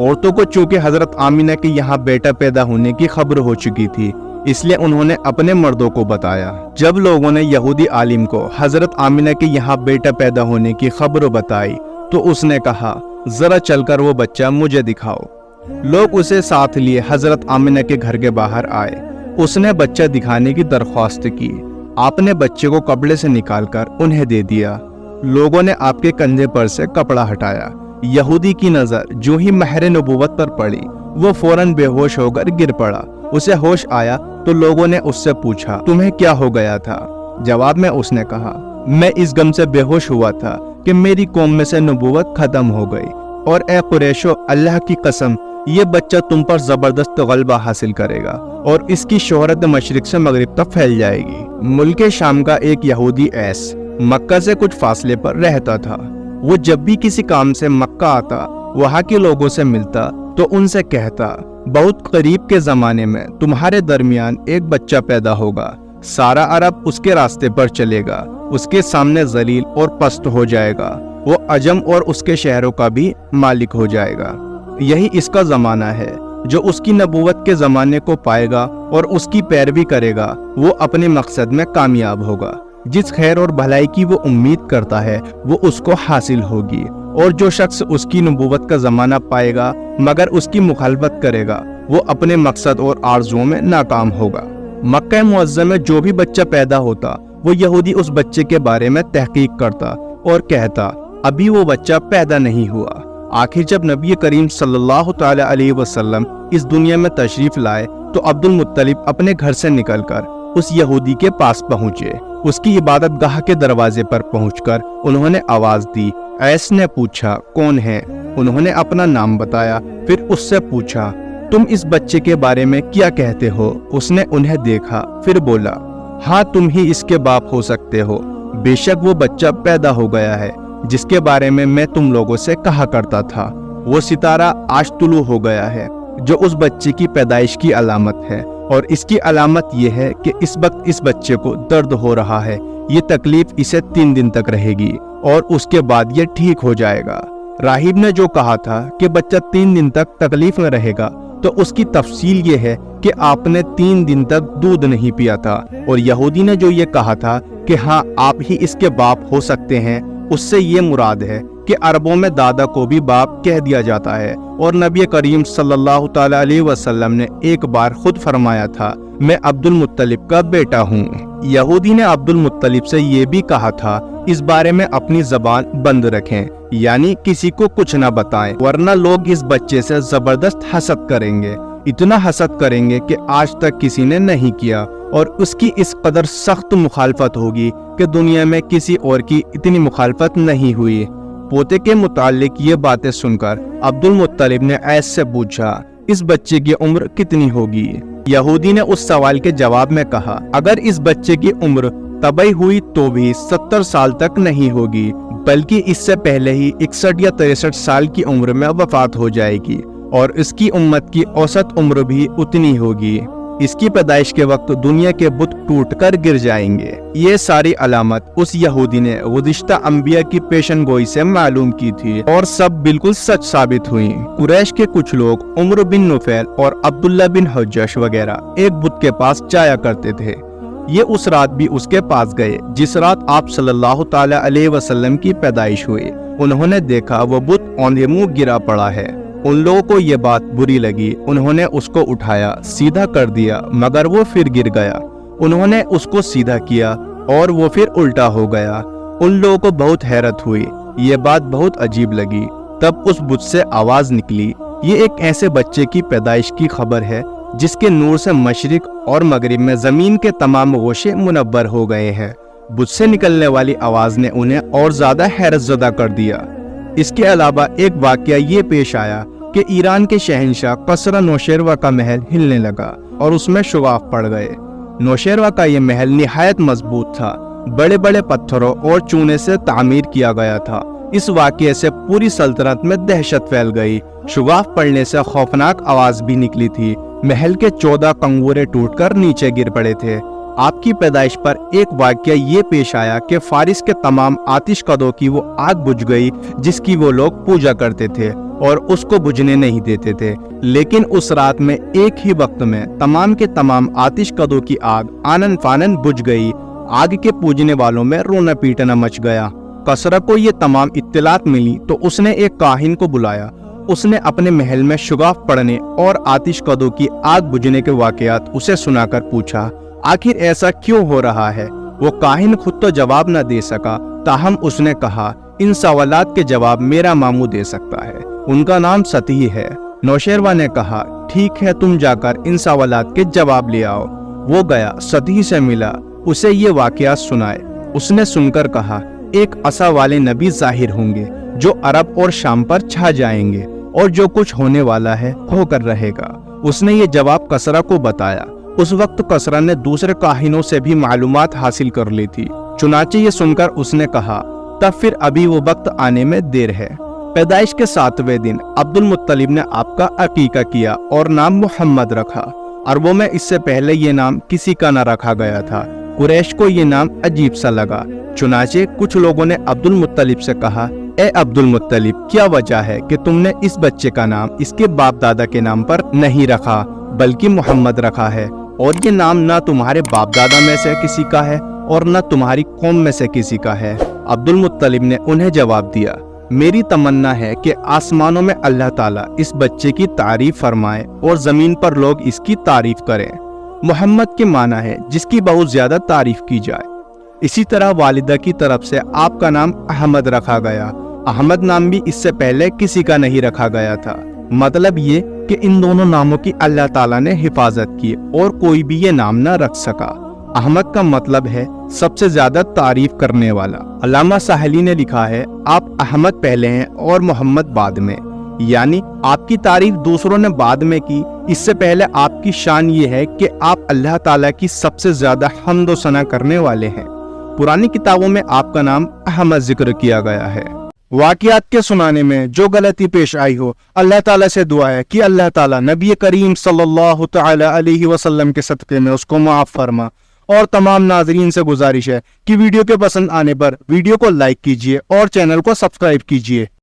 عورتوں کو چونکہ حضرت آمینہ کے یہاں بیٹا پیدا ہونے کی خبر ہو چکی تھی، اس لیے انہوں نے اپنے مردوں کو بتایا۔ جب لوگوں نے یہودی عالم کو حضرت آمینہ کے یہاں بیٹا پیدا ہونے کی خبر بتائی تو اس نے کہا، ذرا چل کر وہ بچہ مجھے دکھاؤ۔ لوگ اسے ساتھ لیے حضرت آمینہ کے گھر کے باہر آئے۔ اس نے بچہ دکھانے کی درخواست کی۔ آپ نے بچے کو کپڑے سے نکال کر انہیں دے دیا۔ لوگوں نے آپ کے کندھے پر سے کپڑا ہٹایا۔ یہودی کی نظر جو ہی مہر نبوت پر پڑی، وہ فوراً بے ہوش ہو کر گر پڑا۔ اسے ہوش آیا تو لوگوں نے اس سے پوچھا، تمہیں کیا ہو گیا تھا؟ جواب میں اس نے کہا، میں اس غم سے بے ہوش ہوا تھا کہ میری قوم میں سے نبوت ختم ہو گئی، اور اے قریشو، اللہ کی قسم، یہ بچہ تم پر زبردست غلبہ حاصل کرے گا اور اس کی شہرت مشرق سے مغرب تک پھیل جائے گی۔ ملک شام کا ایک یہودی ایس مکہ سے کچھ فاصلے پر رہتا تھا۔ وہ جب بھی کسی کام سے مکہ آتا، وہاں کے لوگوں سے ملتا تو ان سے کہتا، بہت قریب کے زمانے میں تمہارے درمیان ایک بچہ پیدا ہوگا، سارا عرب اس کے راستے پر چلے گا، اس کے سامنے ذلیل اور پست ہو جائے گا، وہ عجم اور اس کے شہروں کا بھی مالک ہو جائے گا۔ یہی اس کا زمانہ ہے۔ جو اس کی نبوت کے زمانے کو پائے گا اور اس کی پیروی کرے گا، وہ اپنے مقصد میں کامیاب ہوگا۔ جس خیر اور بھلائی کی وہ امید کرتا ہے، وہ اس کو حاصل ہوگی، اور جو شخص اس کی نبوت کا زمانہ پائے گا مگر اس کی مخالفت کرے گا، وہ اپنے مقصد اور آرزوؤں میں ناکام ہوگا۔ مکہ معظم میں جو بھی بچہ پیدا ہوتا، وہ یہودی اس بچے کے بارے میں تحقیق کرتا اور کہتا، ابھی وہ بچہ پیدا نہیں ہوا۔ آخر جب نبی کریم صلی اللہ تعالی علیہ وسلم اس دنیا میں تشریف لائے تو عبد المطلب اپنے گھر سے نکل کر اس یہودی کے پاس پہنچے۔ اس کی عبادت گاہ کے دروازے پر پہنچ کر انہوں نے آواز دی۔ ایس نے پوچھا، کون ہے؟ انہوں نے اپنا نام بتایا۔ پھر اس سے پوچھا، تم اس بچے کے بارے میں کیا کہتے ہو؟ اس نے انہیں دیکھا، پھر بولا، ہاں تم ہی اس کے باپ ہو سکتے ہو۔ بے شک وہ بچہ پیدا ہو گیا ہے جس کے بارے میں تم لوگوں سے کہا کرتا تھا۔ وہ ستارہ آج طلوع ہو گیا ہے جو اس بچے کی پیدائش کی علامت ہے، اور اس کی علامت یہ ہے کہ اس وقت اس بچے کو درد ہو رہا ہے۔ یہ تکلیف اسے 3 دن تک رہے گی اور اس کے بعد یہ ٹھیک ہو جائے گا۔ راہب نے جو کہا تھا کہ بچہ 3 دن تک تکلیف میں رہے گا، تو اس کی تفصیل یہ ہے کہ آپ نے 3 دن تک دودھ نہیں پیا تھا، اور یہودی نے جو یہ کہا تھا کہ ہاں آپ ہی اس کے باپ ہو سکتے ہیں، اس سے یہ مراد ہے کہ عربوں میں دادا کو بھی باپ کہہ دیا جاتا ہے، اور نبی کریم صلی اللہ تعالی علیہ وسلم نے ایک بار خود فرمایا تھا، میں عبد المطلب کا بیٹا ہوں۔ یہودی نے عبد المطلب سے یہ بھی کہا تھا، اس بارے میں اپنی زبان بند رکھیں، یعنی کسی کو کچھ نہ بتائیں، ورنہ لوگ اس بچے سے زبردست حسد کریں گے، اتنا حسد کریں گے کہ آج تک کسی نے نہیں کیا، اور اس کی اس قدر سخت مخالفت ہوگی کہ دنیا میں کسی اور کی اتنی مخالفت نہیں ہوئی۔ پوتے کے متعلق یہ باتیں سن کر عبد المطلب نے ایس سے پوچھا، اس بچے کی عمر کتنی ہوگی؟ یہودی نے اس سوال کے جواب میں کہا، اگر اس بچے کی عمر طبی ہوئی تو بھی 70 سال تک نہیں ہوگی، بلکہ اس سے پہلے ہی 61 یا 63 سال کی عمر میں وفات ہو جائے گی، اور اس کی امت کی اوسط عمر بھی اتنی ہوگی۔ اس کی پیدائش کے وقت دنیا کے بت ٹوٹ کر گر جائیں گے۔ یہ ساری علامت اس یہودی نے گزشتہ انبیاء کی پیشن گوئی سے معلوم کی تھی، اور سب بالکل سچ ثابت ہوئی۔ قریش کے کچھ لوگ عمر بن نفیل اور عبداللہ بن حجش وغیرہ ایک بت کے پاس جایا کرتے تھے۔ یہ اس رات بھی اس کے پاس گئے جس رات آپ صلی اللہ تعالی علیہ وسلم کی پیدائش ہوئی۔ انہوں نے دیکھا وہ بت اوندھے منہ گرا پڑا ہے۔ ان لوگوں کو یہ بات بری لگی، انہوں نے اس کو اٹھایا، سیدھا کر دیا، مگر وہ پھر گر گیا۔ انہوں نے اس کو سیدھا کیا اور وہ پھر الٹا ہو گیا۔ ان لوگوں کو بہت حیرت ہوئی، یہ بات بہت عجیب لگی۔ تب اس بت سے آواز نکلی، یہ ایک ایسے بچے کی پیدائش کی خبر ہے جس کے نور سے مشرق اور مغرب میں زمین کے تمام گوشے منور ہو گئے ہیں۔ بت سے نکلنے والی آواز نے انہیں اور زیادہ حیرت زدہ کر دیا۔ اس کے علاوہ ایک واقعہ یہ پیش آیا کہ ایران کے شہنشاہ کسرا نوشیروہ کا محل ہلنے لگا اور اس میں شگاف پڑ گئے۔ نوشیروہ کا یہ محل نہایت مضبوط تھا، بڑے بڑے پتھروں اور چونے سے تعمیر کیا گیا تھا۔ اس واقعے سے پوری سلطنت میں دہشت پھیل گئی۔ شگاف پڑنے سے خوفناک آواز بھی نکلی تھی۔ محل کے 14 کنگورے ٹوٹ کر نیچے گر پڑے تھے۔ آپ کی پیدائش پر ایک واقعہ یہ پیش آیا کہ فارس کے تمام آتش کدوں کی وہ آگ بجھ گئی جس کی وہ لوگ پوجا کرتے تھے اور اس کو بجھنے نہیں دیتے تھے، لیکن اس رات میں ایک ہی وقت میں تمام کے تمام آتش کدوں کی آگ آنن فانن بجھ گئی۔ آگ کے پوجنے والوں میں رونا پیٹنا مچ گیا۔ کسرا کو یہ تمام اطلاعات ملی تو اس نے ایک کاہن کو بلایا۔ اس نے اپنے محل میں شگاف پڑنے اور آتش کدوں کی آگ بجھنے کے واقعات اسے سنا کر پوچھا، آخر ایسا کیوں ہو رہا ہے؟ وہ کاہن خود تو جواب نہ دے سکا، تاہم اس نے کہا، ان سوالات کے جواب میرا ماموں دے سکتا ہے، ان کا نام سطحی ہے۔ نوشیروان نے کہا، ٹھیک ہے، تم جا کر ان سوالات کے جواب لے آؤ۔ وہ گیا، سطحی سے ملا، اسے یہ واقعات سنائے۔ اس نے سن کر کہا، ایک عصا والے نبی ظاہر ہوں گے جو عرب اور شام پر چھا جائیں گے، اور جو کچھ ہونے والا ہے ہو کر رہے گا۔ اس نے یہ جواب کسرا کو بتایا۔ اس وقت کسرا نے دوسرے کاہنوں سے بھی معلومات حاصل کر لی تھی، چنانچہ یہ سن کر اس نے کہا، تب پھر ابھی وہ وقت آنے میں دیر ہے۔ پیدائش کے 7ویں دن عبد المطلب نے آپ کا عقیقہ کیا اور نام محمد رکھا۔ عربوں میں اس سے پہلے یہ نام کسی کا نہ رکھا گیا تھا۔ قریش کو یہ نام عجیب سا لگا، چنانچہ کچھ لوگوں نے عبد المطلب سے کہا، اے عبد المطلب، کیا وجہ ہے کہ تم نے اس بچے کا نام اس کے باپ دادا کے نام پر نہیں رکھا بلکہ محمد رکھا ہے، اور یہ نام نہ تمہارے باپ دادا میں سے کسی کا ہے اور نہ تمہاری قوم میں سے کسی کا ہے؟ عبد المطلب نے انہیں جواب دیا، میری تمنا ہے کہ آسمانوں میں اللہ تعالیٰ اس بچے کی تعریف فرمائے اور زمین پر لوگ اس کی تعریف کریں۔ محمد کے معنی ہے جس کی بہت زیادہ تعریف کی جائے۔ اسی طرح والدہ کی طرف سے آپ کا نام احمد رکھا گیا۔ احمد نام بھی اس سے پہلے کسی کا نہیں رکھا گیا تھا۔ مطلب یہ کہ ان دونوں ناموں کی اللہ تعالیٰ نے حفاظت کی اور کوئی بھی یہ نام نہ رکھ سکا۔ احمد کا مطلب ہے سب سے زیادہ تعریف کرنے والا۔ علامہ ساحلی نے لکھا ہے، آپ احمد پہلے ہیں اور محمد بعد میں، یعنی آپ کی تعریف دوسروں نے بعد میں کی۔ اس سے پہلے آپ کی شان یہ ہے کہ آپ اللہ تعالیٰ کی سب سے زیادہ حمد و ثنا کرنے والے ہیں۔ پرانی کتابوں میں آپ کا نام احمد ذکر کیا گیا ہے۔ واقعات کے سنانے میں جو غلطی پیش آئی ہو، اللہ تعالیٰ سے دعا ہے کہ اللہ تعالیٰ نبی کریم صلی اللہ تعالی علیہ وسلم کے صدقے میں اس کو معاف فرما۔ اور تمام ناظرین سے گزارش ہے کہ ویڈیو کے پسند آنے پر ویڈیو کو لائک کیجیے اور چینل کو سبسکرائب کیجیے۔